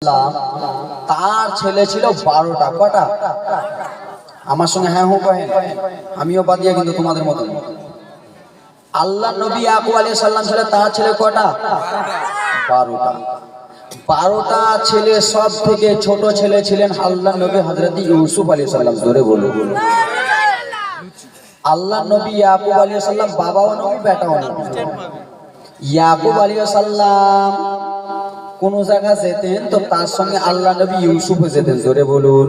তার ছেলে ছিল 12টা। কটা? আমার সঙ্গে হ্যাঁ হো কহেন, আমিও বাদিয়া কিন্তু তোমাদের মতো। আল্লাহ নবী ইয়াকুব আলাইহিস সালাম ছিল, তার ছেলে কটা? 12টা। 12টা ছেলে, সব থেকে ছোট ছেলে ছিলেন আল্লাহ নবী হযরত ইউসুফ আলাইহিস সালাম। জোরে বলুন। আল্লাহ নবী ইয়াকুব আলাইহিস সালাম বাবাও নবী, বেটাও নবী। ইয়াকুব আলাইহিস সালাম কোন জায়গা যেতেন তো তার সঙ্গে আল্লাহ নবী ইউসুফ যেতেন। জোরে বলুন।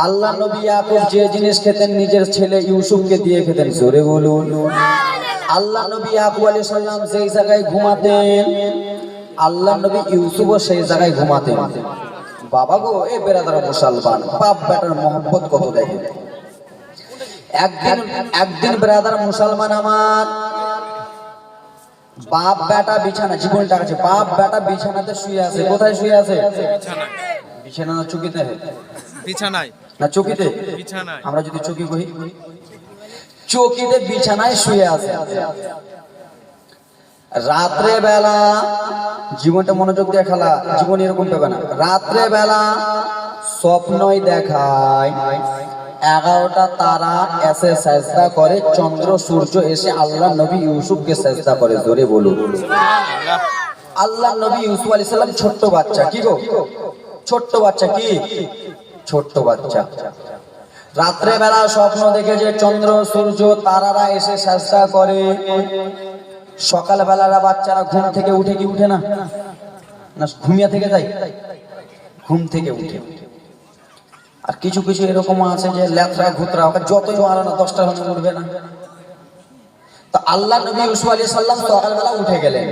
আল্লাহ নবী ইয়াকুব যে জিনিস খেতেন নিজের ছেলে ইউসুফকে দিয়ে খেতেন। জোরে বলুন। আল্লাহ নবী ইয়াকুব আলাইহিস সালাম যেই জায়গায় ঘুমাতেন আল্লাহ নবী ইউসুফও সেই জায়গায় ঘুমাতেন। বাবা গো, এ বেরাদার মুসলমান, বাপ বেটার মোহব্বত কত দেখেন। একদিন বেরাদার মুসলমান আমার, বাপ বেটা বিছানা, জীবনটা আছে, বাপ বেটা বিছানাতে শুয়ে আছে। কোথায় শুয়ে আছে? বিছানা না চৌকিতে? বিছানায় না চৌকিতে? বিছানায়। আমরা যদি চৌকি কই, চৌকিতে বিছানায় শুয়ে আছে। রাত্রে বেলা, জীবনটা মনোযোগ দিয়ে খেলা, জীবন এরকম পাবে না। রাত্রে বেলা স্বপ্নই দেখায় 11টা তারা এসে সাজদা করে, চন্দ্র সূর্য এসে আল্লাহ নবী ইউসুফকে সাজদা করে। জোরে বলুন। আল্লাহ নবী ইউসুফ আলাইহিস সালাম ছোট্ট বাচ্চা। কি গো? ছোট্ট বাচ্চা। কি? ছোট্ট বাচ্চা। রাত্রে বেলা স্বপ্ন দেখে যে চন্দ্র সূর্য তারারা এসে সাজদা করে। সকাল বেলারা বাচ্চারা ঘুম থেকে উঠে কি উঠে না? না ঘুমিয়ে থেকে যায়? ঘুম থেকে উঠে। আর কিছু কিছু এরকম আছে যে লেথরা ঘুতরা, ওকে যতই মারো না 10টা হলে উঠবে না। তো আল্লাহ নবী ইউসুফ আলাইহিস সালাম সকালবেলা উঠে গেলেন।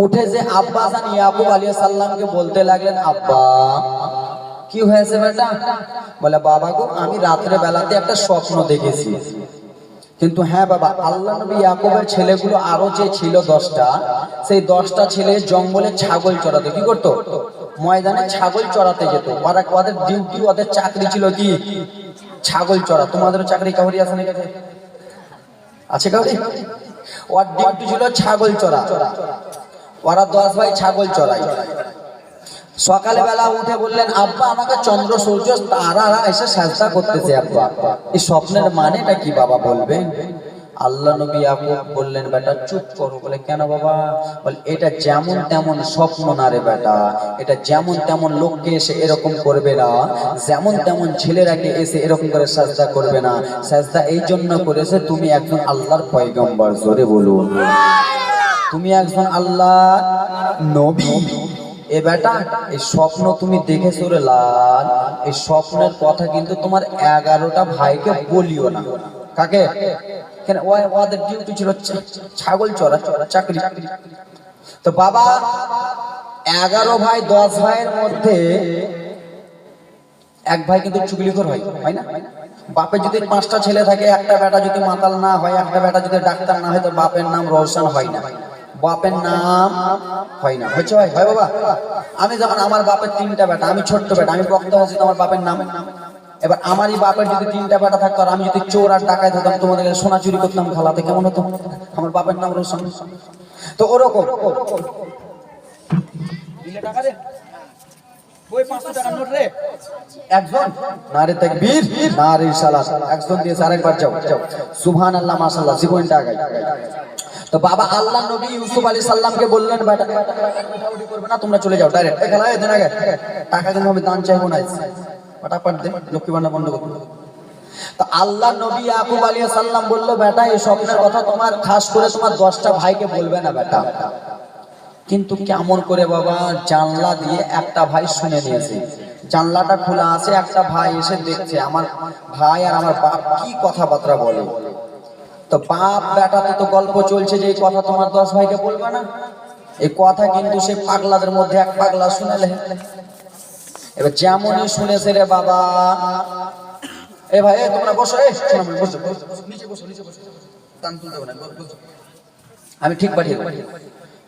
উঠে যে আব্বা জান ইয়াকুব আলাইহিস সালামকে বলতে লাগলেন, আব্বা কি হয়েছে বেটা? বলে, বাবা গো, আমি রাত্রে বেলাতে একটা স্বপ্ন দেখেছি। কিন্তু হ্যাঁ বাবা, আল্লাহ নবী ইয়াকুবের ছেলেগুলো আরো যে ছিল 10টা, সেই 10টা ছেলে জঙ্গলে ছাগল চড়াতে কি করতো? ময়দানে ছাগল চড়াতে যেত। ওদের ডিউটি, ওদের চাকরি ছিল কি? ছাগল চড়া। তোমাদেরও চাকরি কাউরি আছে নাকি? আছে কাউরি? ওর ডিউটি ছিল ছাগল চড়া। ওরা 10 ভাই ছাগল চড়ায়। সকালে বেলা উঠে বললেন, আব্বা আমাকে চন্দ্র সূর্য তারারা এসে সাজদা করতেছে। আব্বা এই স্বপ্নের মানেটা কি বাবা বলবেন? আল্লাহ নবী ইয়াকুব বললেন, বেটা চুপ করো। বলে, কেন বাবা? বলে, এটা যেমন তেমন স্বপ্ন না রে বেটা, এটা যেমন তেমন লোককে এসে এরকম করবে না, যেমন তেমন ছেলেরাকে এসে এরকম করে সাজদা করবে না। সাজদা এই জন্য করেছে তুমি একজন আল্লাহর পয়গম্বর। জোরে বলুন। তুমি একজন আল্লাহর নবী। এ বেটা, এই স্বপ্ন তুমি দেখেছো রে লাল, এই স্বপ্নের কথা কিন্তু তোমার 11টা ভাইকে বলিও না। কাকে? কেন? ওদের ডিউটি ছিল ছাগল চড়া, চাকরি। তো বাবা 11 ভাই 10 ভাইয়ের মধ্যে এক ভাই কিন্তু চুগলিখোর হয় না? বাপের যদি 5টা ছেলে থাকে, একটা বেটা যদি মাতাল না হয়, একটা বেটা যদি ডাক্তার না হয়, তো বাপের নাম রওশন হয় না, বাপের নাম হয় না। হয়েছে ভাই? হয় বাবা। আমি যখন, আমার বাপের 3টা বেটা, আমি ছোট্ট বেটা, আমি বক্তা হয়েছি, আমার বাপের নাম। এবার আমারই বাপের যদি 3টা বেটা থাকতো আর আমি যদি চোর আর ডাকাত হতাম, তোমাদের সোনা চুরি করতাম খালাতে, কেমন হতো? আমার বাপের নাম রোশন। তো ওরকম টাকা রে, ওই 500 টাকা নোট রে, একজন নারে তাকবীর নারে সালাত, একজন দিয়েছে, আরেকবার যাও যাও, সুবহানাল্লাহ, মাশাআল্লাহ, জীবনটা আগাই। তো বাবা আল্লাহ নবী ইউসুফ আলাইহিস সালামকে বললেন, বেটা উঠাউঠি করবে না, তোমরা চলে যাও ডাইরেক্ট। খেলা এদিন আগে টাকা কিন্তু আমি দান চাইবো না, ফটাফট দে, লক্ষ্মী ভান্ডার বন্ধ করো। তো আল্লাহ নবী ইয়াকুব আলাইহিস সালাম বলল, বেটা এই স্বপ্নের কথা তোমার, খাস করে তোমার 10টা ভাইকে বলবে না বেটা। কিন্তু কেমন করে বাবা? জানলা দিয়ে একটা ভাই শুনে নিয়েছে, জানলাটা খোলা আছে, একটা ভাই এসে দেখছে আমার ভাই আর আমার বাপ কি কথাবার্তা বলে। তো বাপ বেটাতে তো গল্প চলছে যে এই কথা তোমার 10 ভাইকে বলবে না। এই কথা কিন্তু সে পাগলাদের মধ্যে এক পাগলা শুনেলে। এবার যেমনই শুনেছে রে বাবা, এ ভাই তোমরা বসো, বসো নিচে, বসো নিচে, বসো, টান তুলতে হবে না, আমি ঠিক পাঠিয়ে দেব।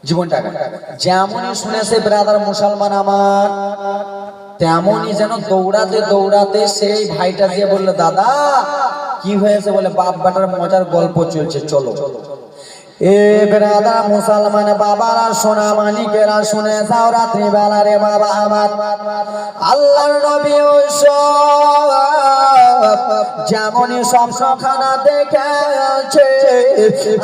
জীবনটা যেমনই শুনেছে ব্রাদার মুসলমান আমার, তেমনই যেন দৌড়াতে দৌড়াতে সেই ভাইটা দিয়ে বললো, দাদা কি হয়েছে? বলে, বাপ বেটার মজার গল্প চলছে, চলো। এ ব্রাদার মুসলমান বাবারা সোনা মানিকেরা শুনে যাও রাত্রি বেলা রে বাবা আমার আল্লাহর নবী যেমনই স্বপ্নখানা দেখেছে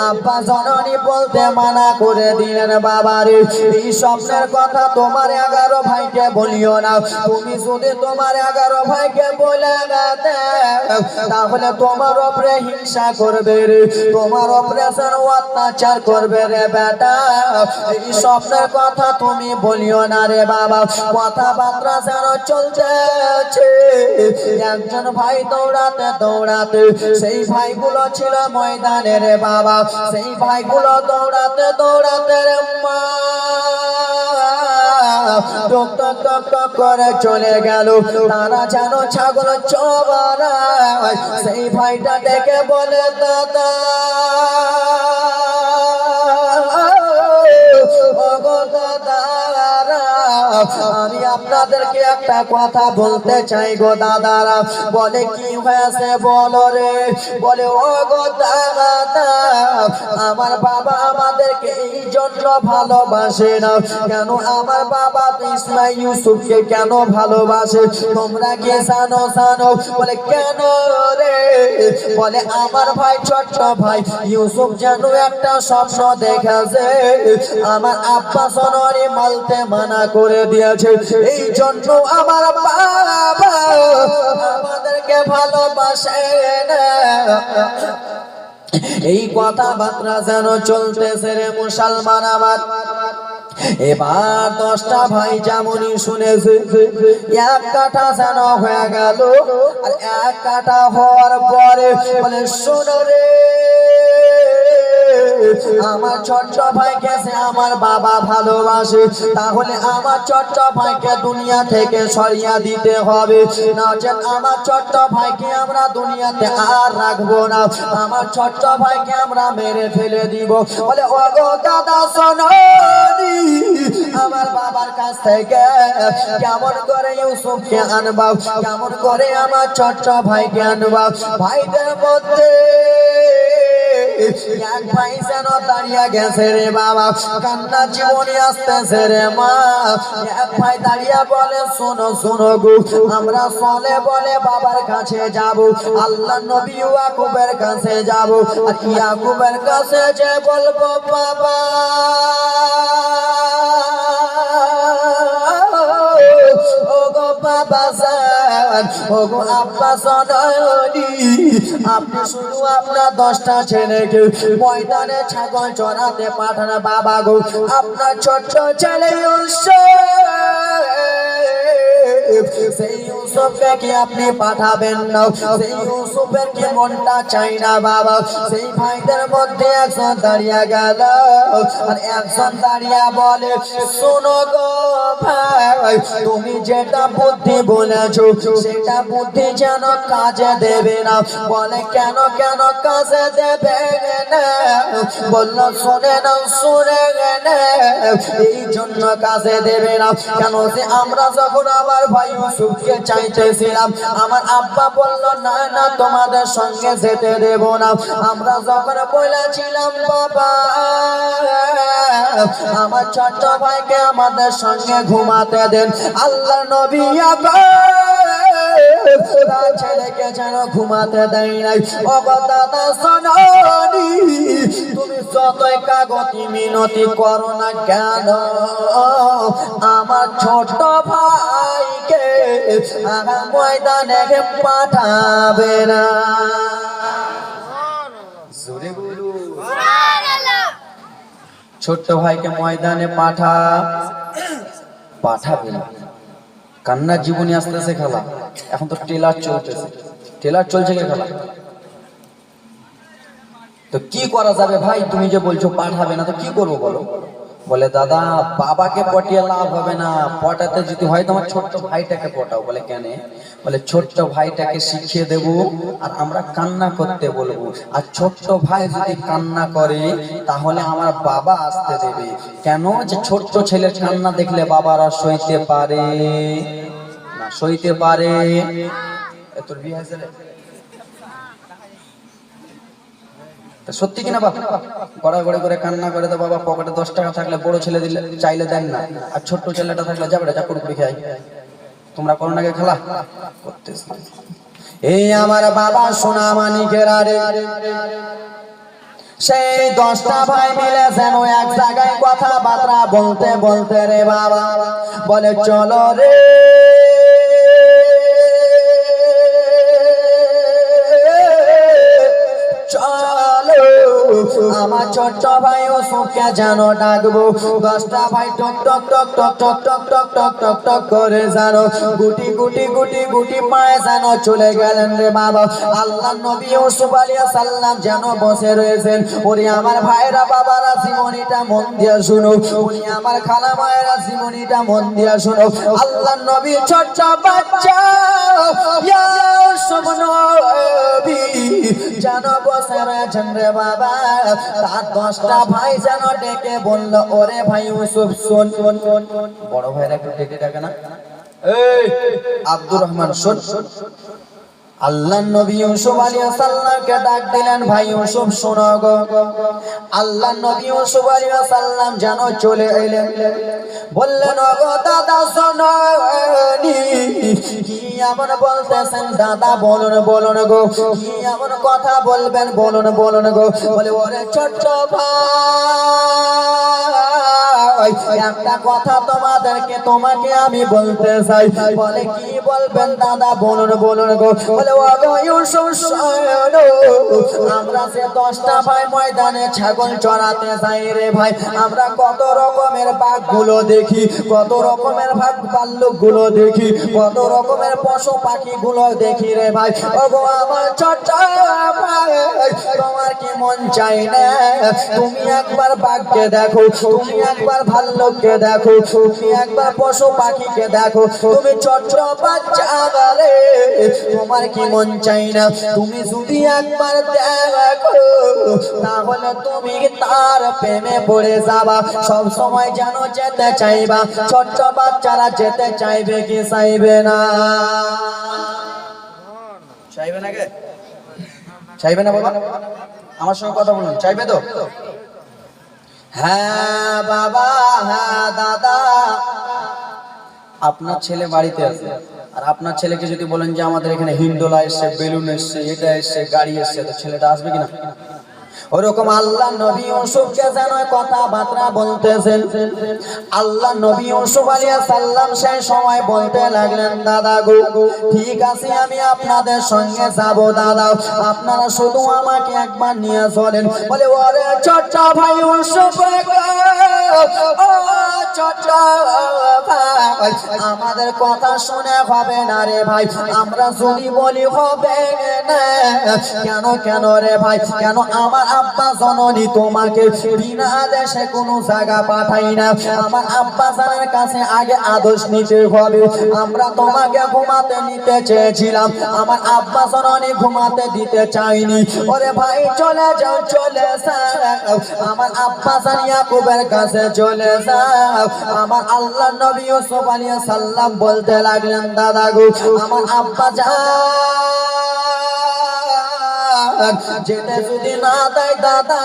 আব্বা জননী বলতে মানা করে দিলেন বাবা রে এই স্বপ্নের কথা তোমার 11 ভাইকে বলিও না তুমি যদি তোমার 11 ভাইকে বলে গেতে তাহলে তোমার উপরে হিংসা করবে রে তোমার উপরে অত্যাচার করবে রে বেটা এই স্বপ্নের কথা তুমি বলিও না রে বাবা কথাবার্তা যেন চলতেছে একজন ভাই দৌড়াতে দৌড়াতে সেই ভাইগুলো ছিল ময়দানে রে বাবা সেই ভাইগুলো দৌড়াতে দৌড়াতে রে মা টক টক টক টক করে চলে গেল তারা যেন ছাগল চোবারায় সেই ভাইটা ডেকে বলে দাদা আমি আপনাদেরকে একটা কথা বলতে চাই গো দাদারা বলে কি হয়েছে বলো রে বলে ও গো দাদা আমার বাবা আমাদেরকে এই জন্য ভালোবাসে না কেন আমার বাবা ইসমাইল ইউসুফকে কেন ভালোবাসে তোমরা কি জানো জানো বলে কেন রে বলে আমার ভাই ছোট ভাই ইউসুফ যেন একটা স্বপ্ন দেখেছে আমার আব্বা সোনারে মালতে মানা করে দিয়েছে এই জন্য আমার বাবা আমাদেরকে ভালোবাসে না এই কথাবার্তা যেন চলতেছে রে মুসলমান আমার এবার 10টা ভাই যেমনই শুনেছে এক কাঠা যেন হয়ে গেল আর এক কাঠা হওয়ার পরে বলে শোনো রে আমার ছোট্ট ভাইকে সে আমার বাবা ভালোবাসে তাহলে আমার ছোট্ট ভাইকে দুনিয়া থেকে সরিয়ে দিতে হবে নচেত আমার ছোট্ট ভাইকে আমরা দুনিয়াতে আর রাখবো না আমার ছোট্ট ভাইকে আমরা মেরে ফেলে দিব বলে ও গো দাদা শোনো আমার বাবার কাছ থেকে কেমন করে ইউসুফকে আনবা কেমন করে আমার ছোট্ট ভাইকে আনবা ভাইদের মধ্যে এক ভাই যেন দাঁড়িয়ে গেছে রে বাবা কান্না জীবনে আসতেছে রে মা এক ভাই দাঁড়িয়ে বলে শোনো শোনো গো আমরা চলে বলে বাবার কাছে যাব আল্লাহ নবী ইয়াকুবের কাছে যাব আর ইয়াকুবের কাছে যে বলবো বাবা ওগো বাবা জান ওগো আব্বা জননী আপনি শুধু আপনার 10টা ছেলেকে ময়দানে ছাগল চড়াতে পাঠান বাবা গো আপনার ছোট্ট ছেলে সেই ইউসুফকে কি আপনি পাঠাবেন না সেই ইউসুফের কি মনটা চাই না বাবা সেই ভাইদের মধ্যে একজন দাঁড়িয়ে গেল আর একজন দাঁড়িয়ে বলে শোনো গো ভাই তুমি যেটা বুদ্ধি বলেছো সেটা বুদ্ধি যেন কাজে দেবে না বলে কেন কেন কাজে দেবে না বললো শুনে না শুনে না এই জন্য কাজে দেবে না কেন যে আমরা যখন আমার ভাই ইউসুফকে চাইতেছিলাম আমার আব্বা বলল না না তোমাদের সঙ্গে যেতে দেব না আমরা যখন বলেছিলাম বাবা আমার ছোট্ট ভাইকে আমাদের সঙ্গে ঘুমাতে দেন আল্লাহ নবী তার ছেলেকে যেন ঘুমাতে দেয় নাই ও দাদা শোনি তুমি যতই কাগতি মিনতি করো না কেন আমার ছোট ভাইকে ময়দানে পাঠাবে না জোরে বলু ছোট্ট ভাইকে ময়দানে পাঠাবে না কান্নার জীবনী আসতেছে খেলা এখন তো ট্রেলার চলতেছে ট্রেলার চলছে কে খেলা তো কি করা যাবে ভাই তুমি যে বলছো পাঠাবে না তো কি করবো বলো বলে দাদা বাবাকে পটিয়ে লাভ হবে না পটাতে যদি হয় তোমার ছোট্ট ভাইটাকে পটাও বলে কেন বলে ছোট্ট ভাইটাকে শিখিয়ে দেব আর আমরা কান্না করতে বলবো আর ছোট্ট ভাই যদি কান্না করে তাহলে আমার বাবা আসতে দেবে কেন যে ছোট্ট ছেলের কান্না দেখলে বাবারা সইতে পারে না সইতে পারে তোর বিয়ে হয়েছে তা সত্যি কিনা বাবা? গড়াগড়ি করে কান্না করে তো বাবা, পকেটে 10 টাকা থাকলে বড় ছেলে দিলে চাইলে দেন না, আর ছোট্ট ছেলেটা থাকলে যাবে যা কুড়কুড়ি খাই। তোমরা করো নাকি খেলা করতেছ? এই আমার বাবা সোনা মানিকেরা রে, সেই 10টা ভাই মিলে যেন এক জায়গায় কথাবার্তা বলতে বলতে রে বাবা বলে চলো রে আমার ছোট্ট ভাই ইউসুফকে জানো ডাকবো। 10টা ভাই টক টক টক টক টক টক টক টক টক টক করে জানো গুটি গুটি গুটি গুটি পায়ে জানো চলে গেলেন রে বাবা। আল্লাহ নবী ইউসুফ আলাইহিস সালাম যেন বসে রয়েছেন। ওরে আমার ভাইরা বাবারা জীবনীটা মন দিয়ে শুনো, ওরে আমার খালা মায়েরা জীবনীটা মন দিয়ে শুনো। আল্লাহ নবী ছোট্ট বাচ্চা ইউসুফ নবী যেন বসে রয়েছেন রে বাবা। তার 10টা ভাই যেন ডেকে বলল, ওরে ভাই ইউসুফ শোন। বড় ভাইরা একটু ডেকে ডাকে না, এই আব্দুর রহমান শোন। আল্লাহ নবী ইউসুফ আলাইহিস সালামকে ডাক দিলেন, ভাই ইউসুফ শোনো গো। আল্লাহ নবী ইউসুফ আলাইহিস সালাম যেন চলে এলেন, বললেন ওগো দাদা শোনো, কি এমন বলতেছেন দাদা? বলুন বলুন গো, কি এমন কথা বলবেন? বলুন বলুন গো। বলে ওরে ছোট্ট ভাই, একটা কথা তোমাকে আমি বলতে চাই। বলে কি বলবেন দাদা? বলুন বলুন গো। বলে ওগো ইউসুফ শোনো, আমরা যে 10টা ভাই ময়দানে ছাগল চড়াতে যাই রে ভাই, আমরা কত রকমের বাঘগুলো দেখি, কত রকমের ভাল্লুক গুলো দেখি, কত রকমের পশু পাখি গুলো দেখি রে ভাই। ওগো আমার ছোট্ট ভাই, তোমার কি মন চাই না তুমি একবার বাঘকে দেখো, তুমি একবার ভাল্লুককে দেখো, তুমি একবার পশু পাখিকে দেখো? তুমি ছোট্ট বাচ্চা রে, তোমার কি মন চাই না তুমি যদি একবার দেখো, তাহলে তুমি তার প্রেমে পড়ে যাবা, সব সময় যেন যেতে চাইবা। ছোট্ট বাচ্চারা যেতে চাইবে কি চাইবে না? চাইবে না কে? চাইবে না বাবা? আমার সঙ্গে কথা বলুন, চাইবে তো? হ্যাঁ বাবা, হ্যাঁ দাদা। আপনার ছেলে বাড়িতে আছে, আর আপনার ছেলেকে যদি বলেন যে আমাদের এখানে হিন্ডোলা এসছে, বেলুন এসছে, এটা এসছে, গাড়ি এসছে, তো ছেলেটা আসবে কিনা? ওরকম আল্লাহ নবী ইউসুফকে যেন কথাবার্তা বলতেছেন। আল্লাহ নবী ইউসুফ আলাইহিস সালাম সেই সময় বলতে লাগলেন, দাদা গো ঠিক আছে আমি আপনাদের সঙ্গে যাব দাদা, আপনারা শুধু আমাকে একবার নিয়ে চলেন। বলে ওরে ছোট্ট ভাই ইউসুফ ও ছোট্ট ভাই, আমাদের কথা শুনে হবে না রে ভাই, আমরা যদি বলি হবে না। কেন কেন রে ভাই? কেন? আমার আব্বা জননী তোমাকে বিনা আদেশে কোনো জায়গা পাঠাই না। আমার আব্বা জানের কাছে আগে আদেশ নিতে হবে। আমরা তোমাকে ঘুমাতে নিতে চেয়েছিলাম, আমার আব্বা জননী ঘুমাতে দিতে চাইনি। ওরে ভাই চলে যাও, চলে যাও, আমার আব্বা জান ইয়াকুবের কাছে চলে যাও। আমার আল্লাহ নবী ইউসুফ আলাইহিস সালাম বলতে লাগলেন, দাদা গো আমার আব্বা জান যেতে যদি না দেয় দাদা,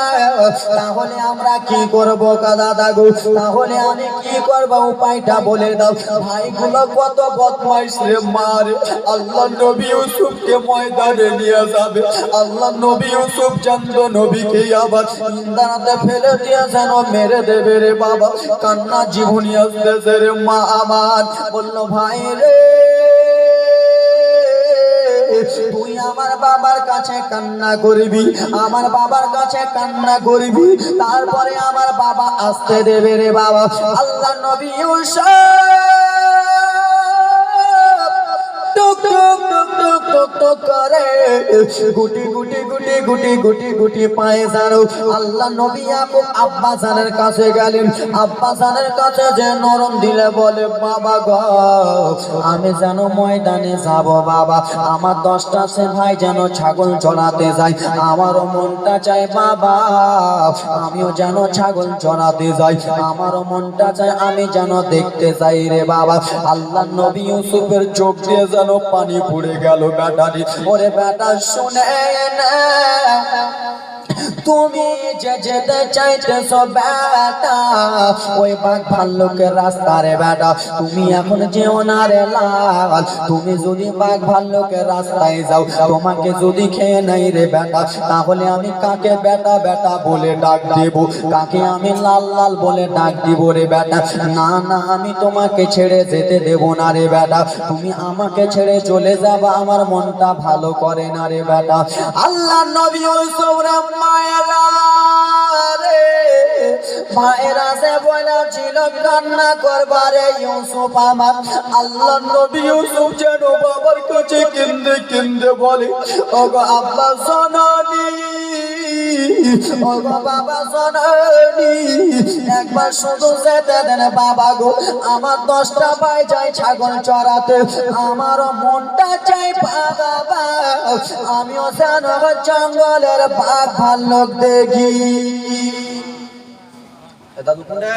তাহলে আমরা কি করব দাদা গো? তাহলে আমি কি করব? উপায়টা বলে দাও। ভাইগুলো কত বদমাইশ রে মারে। আল্লাহ নবী ইউসুফকে ময়দানে নিয়ে যাবে, আল্লাহ নবী ইউসুফ চন্দ্র নবীকে আবার ইন্দারাতে ফেলে দিয়ে যেন মেরে দেবে রে বাবা। কান্না জীবনী আসতেছে রে মা আমার। বললো ভাই রে তুই আমার বাবার কাছে কান্না করবি, আমার বাবার কাছে কান্না করবি, তারপরে আমার বাবা আসতে দেবে রে বাবা। আল্লাহ নবী ইউসুফ টুক টুক টুক টুক টুক টুক করে গুটি গুটি গুটি গুটি গুটি গুটি পায়ে জানো আল্লাহ নবী ইয়াকুব আব্বা জানের কাছে গেলেন। আব্বা জানের কাছে যে নরম দিলে বলে, বাবা গো আমি যেন ময়দানে যাব বাবা, আমার 10টা সে ভাই যেন ছাগল চড়াতে যায়, আমারও মনটা চাই বাবা আমিও যেন ছাগল চড়াতে যাই, আমারও মনটা চাই আমি যেন দেখতে যাই রে বাবা। আল্লাহ নবী ইউসুফের চোখ দিয়ে যেন পানি পড়ে গেল। বেটারি ওরে বেটা শুনে না, তুমি যে যেতে চাইতেছো বেটা ওই বাঘ ভাল্লুকের রাস্তা রে বেটা, তুমি এখন যেও না রে লাল। তুমি যদি বাঘ ভাল্লুকের রাস্তায় যাও, তোমাকে যদি খেয়ে নাই রে বেটা, তাহলে আমি কাকে বেটা বেটা বলে ডাক দেব, কাকে আমি লাল লাল বলে ডাক দিব রে বেটা? না না, আমি তোমাকে ছেড়ে যেতে দেব না রে বেটা। তুমি আমাকে ছেড়ে চলে যাবা, আমার মনটা ভালো করে না রে বেটা। আল্লাহ নবী ইউসুফ রে মায়েরা রে, মায়েরা সে বলেছিল কান্না করবারে ইউসুফ আমার। আল্লাহ নবী ইউসুফ যেন বাবার কাছে কেঁদে কেঁদে বলে, ওগো আব্বা জননী, ওগো বাবা জননী, একবার শুধু যেতে দেন বাবা গো, আমার 10টা ভাই যায় ছাগল চড়াতে, আমারও মনটা চাই বাবা, আমিও যেন জঙ্গলের বাঘ ভাল্লুক দেখি। দাদু কোনে?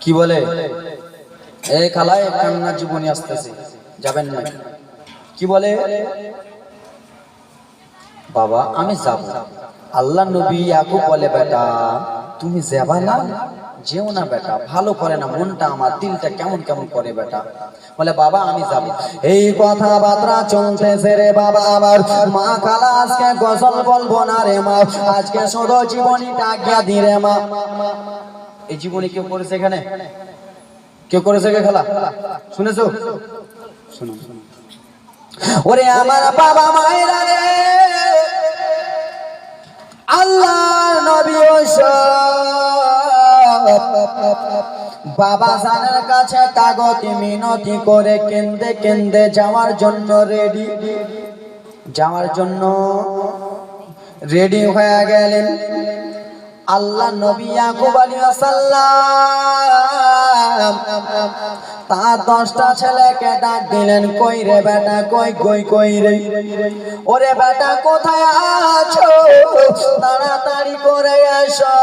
কি বলে? এই খালায় কান্না জীবনী আসতেছে, যাবেন না? কি বলে? বাবা আমি যাব। আল্লাহ নবী ইয়াকুব বলে বেটা তুমি যাবা না, যেও না বেটা, ভালো করে না, মনটা আমার দিলটা কেমন কেমন করে বেটা। বলে বাবা আমি যাব। এই কথাবার্তা চলতেছে রে বাবা আমার। মা খালা আজকে গজল বলবো না রে মা, আজকে শুধু জীবনীটা আজ্ঞা দি রে মা। এই জীবনী কেউ করেছে এখানে? কেউ করেছে কে খালা? শুনেছো? শুনো ওরে আমার বাবা মায়েরা রে, আল্লাহ নবী বাবা জানের কাছে কাগতি মিনতি করে কেন্দে কেন্দে যাওয়ার জন্য রেডি, যাওয়ার জন্য রেডি হয়ে গেলেন। আল্লাহ নবী ইয়াকুব আলাইহিস সালাম তার 10টা ছেলেকে ডাক দিলেন, কই রে বেটা, কই কই কই রে, ওরে বেটা কোথায় আছো, তাড়াতাড়ি করে এসো।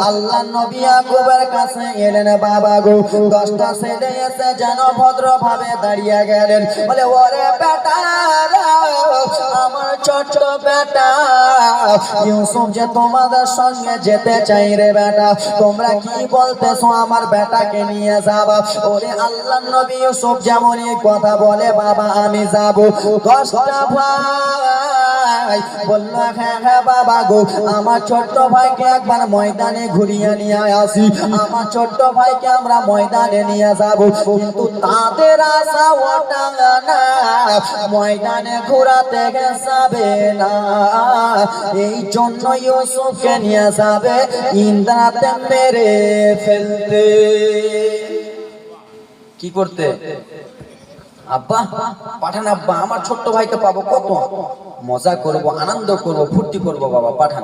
আল্লাহ নবী ইয়াকুবের কাছে এলেন। বাবা গো 10টা ছেলে এসে যেন ভদ্রভাবে দাঁড়িয়ে গেলেন। বলে ওরে বেটা, আমার ছোট বেটা ইউসুফ যে তোমাদের সঙ্গে যেতে চাই রে বেটা, তোমরা কি বলতেছো আমার বেটাকে নিয়ে যাবা? ওরে আল্লাহ নবী ইউসুফ যেমনই কথা বলে বাবা আমি যাব। 10টা ভাই বলল হ্যাঁ হ্যাঁ বাবা গো, আমার ছোট্ট ভাইকে একবার ময়দানে ঘুরিয়ে নিয়ে আসি, আমার ছোট্ট ভাইকে আমরা ময়দানে নিয়ে যাব। কিন্তু তাদের আশা ওটা না, ময়দানে ঘোরাতে যাবে না, এই জন্য ইউসুফকে নিয়ে যাবে ইন্দ্রাতে মেরে ফেলতে। কি করতে? আব্বা পাঠান, আব্বা আমার ছোট্ট ভাইকে পাবো, কত মজা করব, আনন্দ করব, ফুর্তি করব, বাবা পাঠান।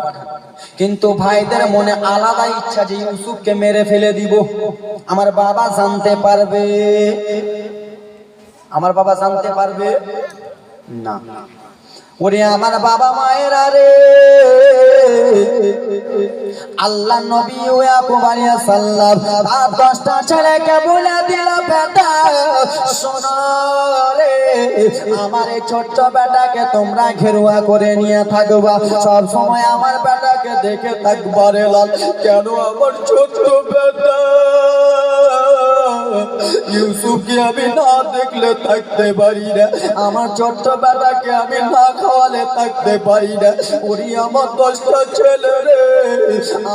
কিন্তু ভাইদের মনে আলাদা ইচ্ছা যে ইউসুফকে মেরে ফেলে দিব। আমার বাবা জানতে পারবে? আমার বাবা জানতে পারবে না। ওরে আমার বাবা মায়েরা রে, আল্লাহ নবী ইয়াকুব আলাইহিস সালাম তার 10টা ছেলেকে বলে দিল, বেটা শোনো রে, আমার এই ছোট্ট বেটাকে তোমরা ঘেরুয়া করে নিয়ে থাকবা, সব সময় আমার বেটাকে দেখে থাকবা রে লাল। কেন আমার ছোট্ট বেটা ইউসুফকে আমি না দেখলে থাকতে পারি না, আমার ছোট্ট বেটাকে আমি না খাওয়ালে থাকতে পারি না। ওরে আমার 10টা ছেলে রে,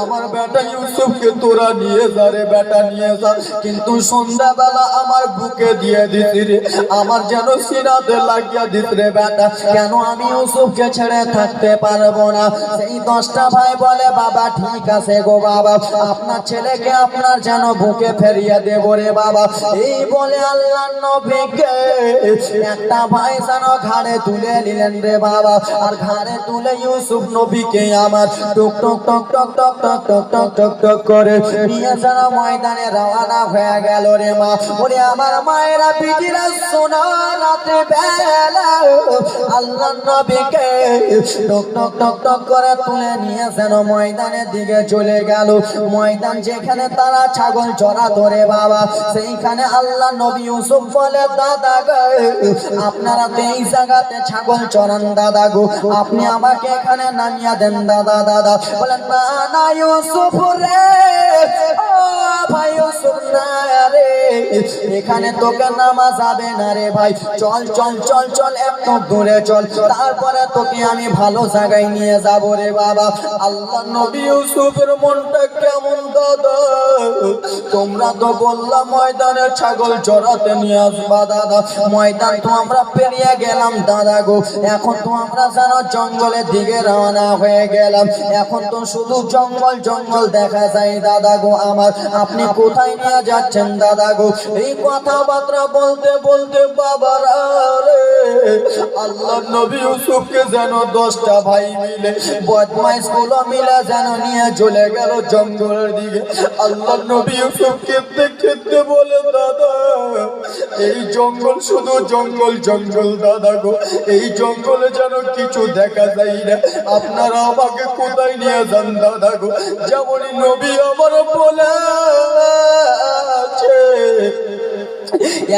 আমার বেটা ইউসুফকে তোরা নিয়ে যা রে বেটা, নিয়ে যা। কিন্তু সন্ধ্যাবেলা আমার বুকে দিয়ে দিস রে, আমার যেন সিনাতে লাগিয়ে দিস রে বেটা, কেন আমি ইউসুফকে ছেড়ে থাকতে পারবো না। সেই 10টা ভাই বলে বাবা ঠিক আছে গো বাবা, আপনার ছেলেকে আপনার যেন বুকে ফেরিয়ে দেব রে বাবা। এই বলে আল্লাহ নবীকে একটা ভাই যেন ঘাড়ে তুলে নিলেন রে বাবা, আর ঘাড়ে তুলে ইউসুফ নবীকে আমার টুক টুক টুক টুক টক টক টক টক টক টক করে নিয়ে যেন ময়দানে রওনা হয়ে গেল রে মা। ওরে আমার মায়েরা পিটিরা শোনা, রাতে বেলা আল্লাহ নবীকে টক টক টক টক করে তুলে নিয়ে যেন ময়দানের দিকে চলে গেল। ময়দান যেখানে তারা ছাগল চড়া ধরে বাবা, সেইখানে আল্লাহ নবী ইউসুফ বলে দাদা গো আপনারা তো এই জায়গাতে ছাগল চড়ান দাদা গো, আপনি আমাকে এখানে নামিয়ে দেন দাদা। দাদা বলেন না না ইউসুফ রে, ও ভাই ইউসুফ না রে, এখানে তোকে নামা যাবে না রে ভাই, চল চল চল চল একটু দূরে চল, তারপরে তোকে আমি ভালো জায়গায় নিয়ে যাবো রে বাবা। আল্লাহ নবী ইউসুফের মনটা কেমন দাদা, তোমরা তো বললাম ময়দানে ছাগল চড়াতে নিয়ে আসবা দাদা, ময়দান তো আমরা পেরিয়ে গেলাম দাদা গো, এখন তো আমরা যেন জঙ্গলের দিকে রওনা হয়ে গেলাম, এখন তো শুধু জঙ্গল জঙ্গল দেখা যায় দাদা গো আমার, আপনি কোথায় নিয়ে যাচ্ছেন দাদা গো? এই কথাবার্তা বলতে বলতে বাবারা রে আল্লাহ নবী ইউসুফকে যেন 10টা ভাই মিলে বদমাইশ গুলো মিলে যেন নিয়ে চলে গেল জঙ্গলের দিকে। আল্লাহ নবী ইউসুফ কেঁদতে কেঁদতে বলে দাদা এই জঙ্গল শুধু জঙ্গল জঙ্গল দাদা গো, এই জঙ্গলে যেন কিছু দেখা যায় না, আপনারা আমাকে কোথায় নিয়ে যান দাদা গো? যেমনই নবী আমার বলেছে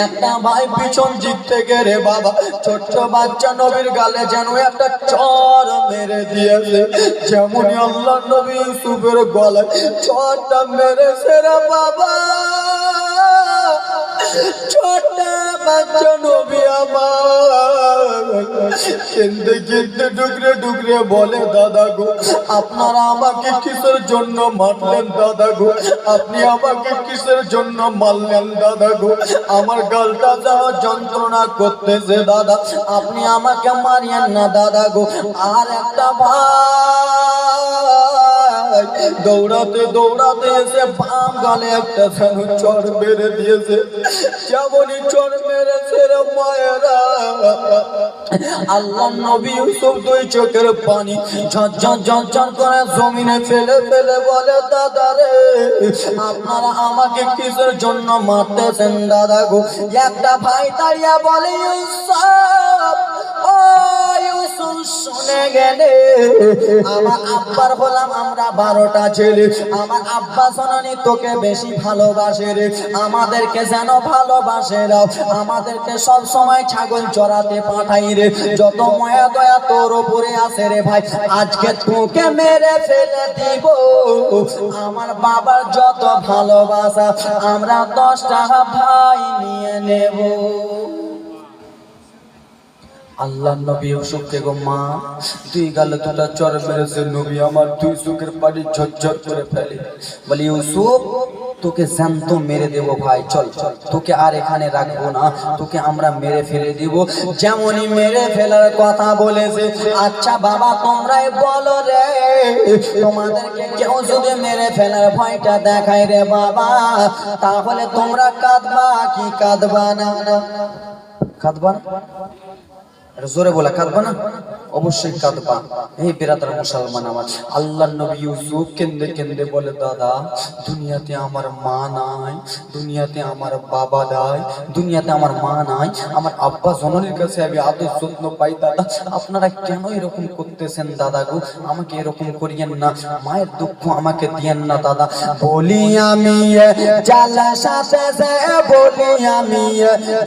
একটা ভাই পিছন দিক থেকে রে বাবা ছোট্ট বাচ্চা নবীর গালে যেন একটা চর মেরে দিয়েছে, যেমনই আল্লাহ নবী ইউসুফের গলায় চরটা মেরেছে রে বাবা, ছোট বাচ্চা নবী আমার কেঁদে কেঁদে ডুকরে ডুকরে বলে দাদা গো আপনারা আমাকে কিসের জন্য মারলেন দাদা গো, আপনি আমাকে কিসের জন্য মারলেন দাদা গো, আমার গালটা যেন যন্ত্রণা করতেছে দাদা, আপনি আমাকে মারিয়েন না দাদা গো। আর একটা ভাই দৌড়াতে দৌড়াতে এসে বাম গালে একটা যেন চর মেরে দিয়েছে, যেমনই চর মেরেছে রে মায়েরা আল্লাহ নবী ইউসুফ 2 চোখের পানি ঝরঝর ঝরঝর করে জমিনে ফেলে ফেলে বলে দাদা রে আপনারা আমাকে কিসের জন্য মারতেছেন দাদা গো? একটা ভাই দাঁড়িয়ে বলে ইউসুফ ও ইউসুফ শুনে গেলে আমার আব্বার হলাম আমরা 12টা ছেলে, আমার আব্বা জননী তোকে বেশি ভালোবাসে রে, আমাদেরকে যেন ভালোবাসে দাও, আমাদেরকে সব সময় ছাগল চড়াতে পাঠাই রে, যত মায়া দয়া তোর উপরে আছে রে ভাই, আজকে তোকে মেরে ফেলে দিব, আমার বাবার যত ভালোবাসা আমরা 10টা ভাই নিয়ে নেব। আল্লাহ নবী ইউসুফকে গো মা 2 গালে 2টা চর মেরেছে, নবী আমার 2 চোখের পানি ঝরঝর করে ফেলে, বলি ইউসুফ তোকে জ্যান্ত মেরে দেব ভাই, চল তোকে আর এখানে রাখবো না, তোকে আমরা মেরে ফেলে দিব। যেমনই মেরে ফেলার কথা বলেছে, আচ্ছা বাবা তোমরাই বলো রে তোমাদেরকে কেউ যদি মেরে ফেলার ভয়টা দেখায় রে বাবা, তাহলে তোমরা কাঁদবা কি কাঁদবা না? কাঁদবা না? জোরে বলা কাঁদবা না? অবশ্যই কাঁদবা। এই বিরাদার মুসলমান আমার আল্লাহ নবী ইউসুফ কেঁদে কেঁদে বলে দাদা দুনিয়াতে আমার মা নাই, দুনিয়াতে আমার বাবা নাই, দুনিয়াতে আমার মা নাই, আমার আব্বা জননীর কাছে আমি আদর যত্ন পাই দাদা, আপনারা কেন এরকম করতেছেন দাদা গো? আমাকে এরকম করিয়েন না, মায়ের দুঃখ আমাকে দিয়েন না দাদা। বলি আমি জালসাতে যে বলি আমি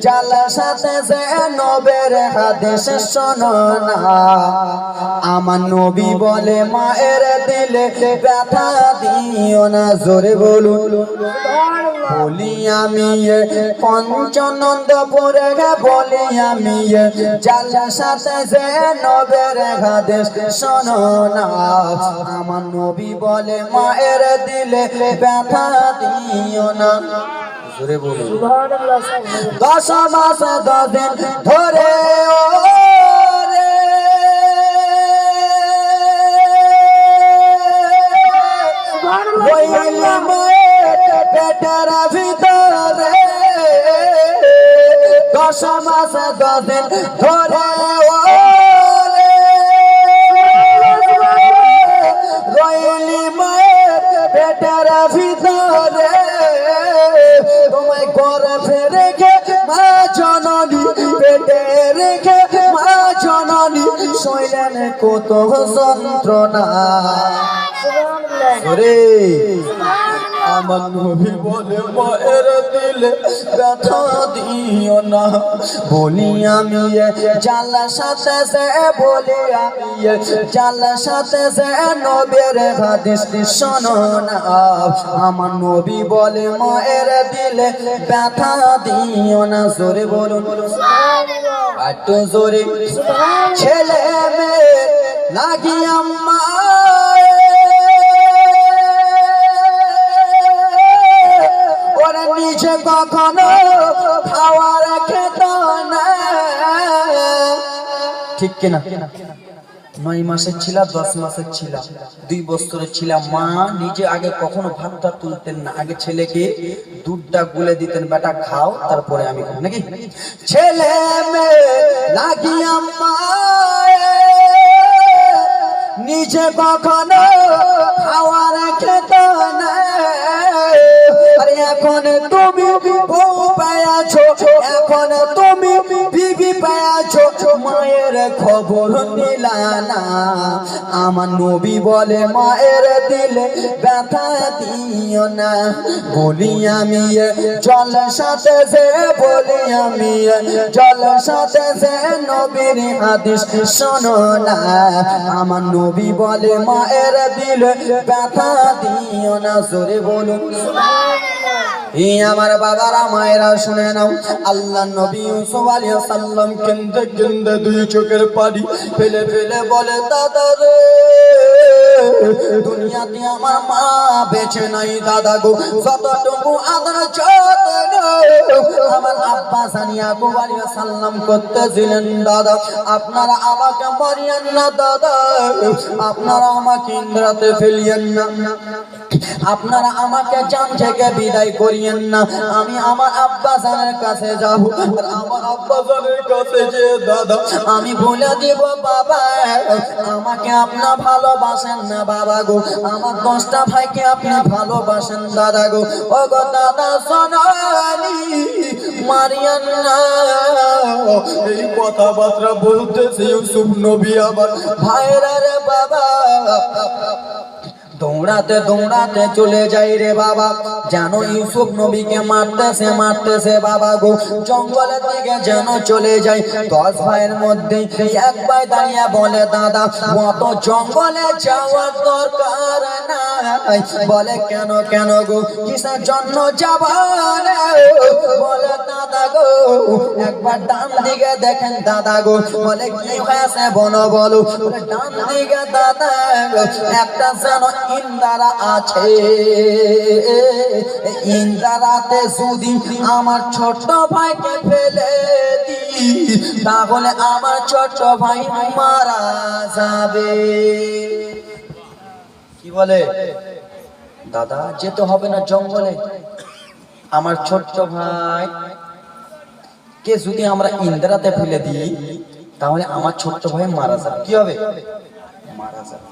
জালসাতে যে নবের হাদিস শোনো না, আমার নবী বলে মায়ের দিলে ব্যথা দিও না, জোরে বলুন। বলি আমি পঞ্চনন্দপুরে বলি আমি জালসাতে যে নবের হাদিস শোনো না, আমার নবী বলে মায়ের দিলে ব্যথা দিও না, জোরে বলুন। 10 মাস 10 দিন ধরে পেটের ভিতরে 10 মাস 10 দিন ধরে রইলি মায়ের সইলেন কত যন্ত্রণা। ওরে আমার নবী বলে মায়ের দিলে ব্যথা দিও না, বলি আমি জাল্লা সাথে সে, বলি আমি জাল্লা সাথে সে নবীর হাদিস শোনো না। আমার নবী বলে মায়ের দিলে ব্যথা দিও না। জোরে বলুন, একটু জোরে। ছেলে মেয়ে লাগি আম্মা ওরা নিচে কখনো খাওয়ার খেত না, ঠিক কিনা? 9 মাসের ছিল, 10 মাসের ছিল, 2 বছরের ছিল, মা নিজে আগে কখনো ভাতটা তুলতেন না, আগে ছেলেকে দুধটা গুলে দিতেন, বেটা খাও তারপরে আমি খাবো, নাকি? ছেলে মেয়ে লাগি আম্মা নিজে কখনো খাওয়ার খেত না। আরে এখন তুমি বউ পেয়েছো, এখন তুমি বিবি পেয়েছো, মায়ের খবর নিলা না। আমার নবী বলে মায়ের দিলে ব্যথা দিও না, বলি আমি জল সাথে সে, বলি আমি জল সাথে সে নবীর হাদিস শোনো না। আমার নবী বলে মায়ের দিলে ব্যথা দিও না। জোরে বলুন আমার বাবারা মায়েরা শুনে নাও, আল্লাহ নবী ইউসুফ আলাইহিস সালাম কেন্দে কেন্দে 2 চোখের পানি ফেলে ফেলে বলে, দাদা রে দুনিয়াতে আমার মা বেঁচে নাই দাদা গো, যতটুকু আদর যত্ন আমার আব্বা জান ইয়াকুব আলাইহিস সালাম করতেছিলেন, দাদা আপনারা আমাকে মারিয়েন না, দাদা আপনারা আমাকে ইন্দ্রাতে ফেলিয়েন না, আপনারা আমাকে জান থেকে বিদায় করিয়েন না। আমি আমার আব্বা জানের কাছে যাব, আর আমার আব্বা জানের কাছে যে দাদা আমি বলে দিব, বাবা আমাকে আপনি ভালোবাসেন না বাবা গো, আমার 10টা ভাইকে আপনি ভালোবাসেন দাদা গো, ও গো দাদা সোনালি মারিয়েন না। এই কথাবার্তা বলতেছে ইউসুফ নবী আবার ভাইরা রে বাবা দৌড়াতে দৌড়াতে চলে যাই রে বাবা, জানো ইউসুফ নবীকে মারতেছে মারতেছে বাবা গো, জঙ্গলের দিকে যেন চলে যায়। 10 ভাইয়ের মধ্যে এক ভাই দাঁড়িয়ে বলে, দাদা অত জঙ্গলে যাওয়ার দরকার নাই। বলে কেন কেন গো, কিসের জন্য যাবা? বলে দাদা গো একবার ডান দিকে দেখেন দাদা গো। বলে কি হয়েছে বলো বলো? ডান দিকে দাদা একটা যেন ইন্দারা আছে, ইন্দারাতে যদি আমার ছোট ভাইকে ফেলে দিই তাহলে আমার ছোট ভাই মারা যাবে। কি বলে দাদা যেতে হবে না জঙ্গলে, আমার ছোট্ট ভাই কে যদি আমরা ইন্দারাতে ফেলে দিই তাহলে আমার ছোট্ট ভাই মারা যাবে। কি হবে? মারা যাবে।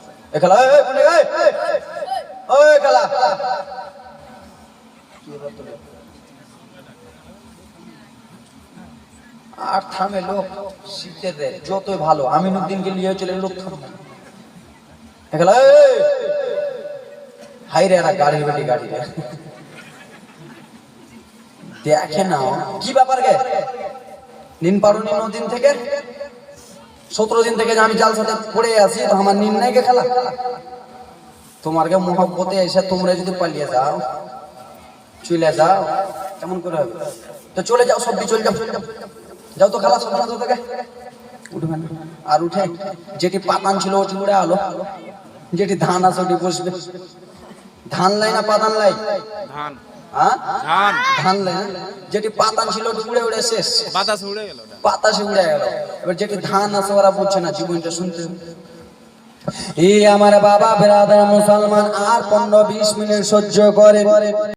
আর থামে লোক, শীতের রে যতই ভালো আমিনুদ্দিনকে নিয়ে চলে লোক থামে। হাই রে না গাড়ির বেটি গাড়ি রে দেখে না কি ব্যাপার গে নিন পারুনি 9 দিন থেকে 17 দিন থেকে আমি জাল সাথে পড়ে আছি, তো আমার নিন নাই কে খেলা। তোমার কে মহব্বতে এসে তোমরা যদি পালিয়ে যাও চলে যাও কেমন করে হবে? তো চলে যাও, সব চলে যাও, যাও তো খেলা সব থেকে উঠবে না। আর উঠে যেটি পাতান ছিল ওটি উড়ে আলো, যেটি ধান আছে ওটি বসবে। ধান লাই না পাতান লাই? ধান। ধান ধান লাই না, যেটি পাতান ছিল ওটি উড়ে উড়ে শেষ, বাতাসে উড়ে গেল, বাতাসে উড়ে গেল। এবার যেটি ধান আছে ওরা বুঝছে না, জীবনটা শুনতে। এই আমার বাবা বেরাদার মুসলমান আর 15-20 মিনিট সহ্য করে।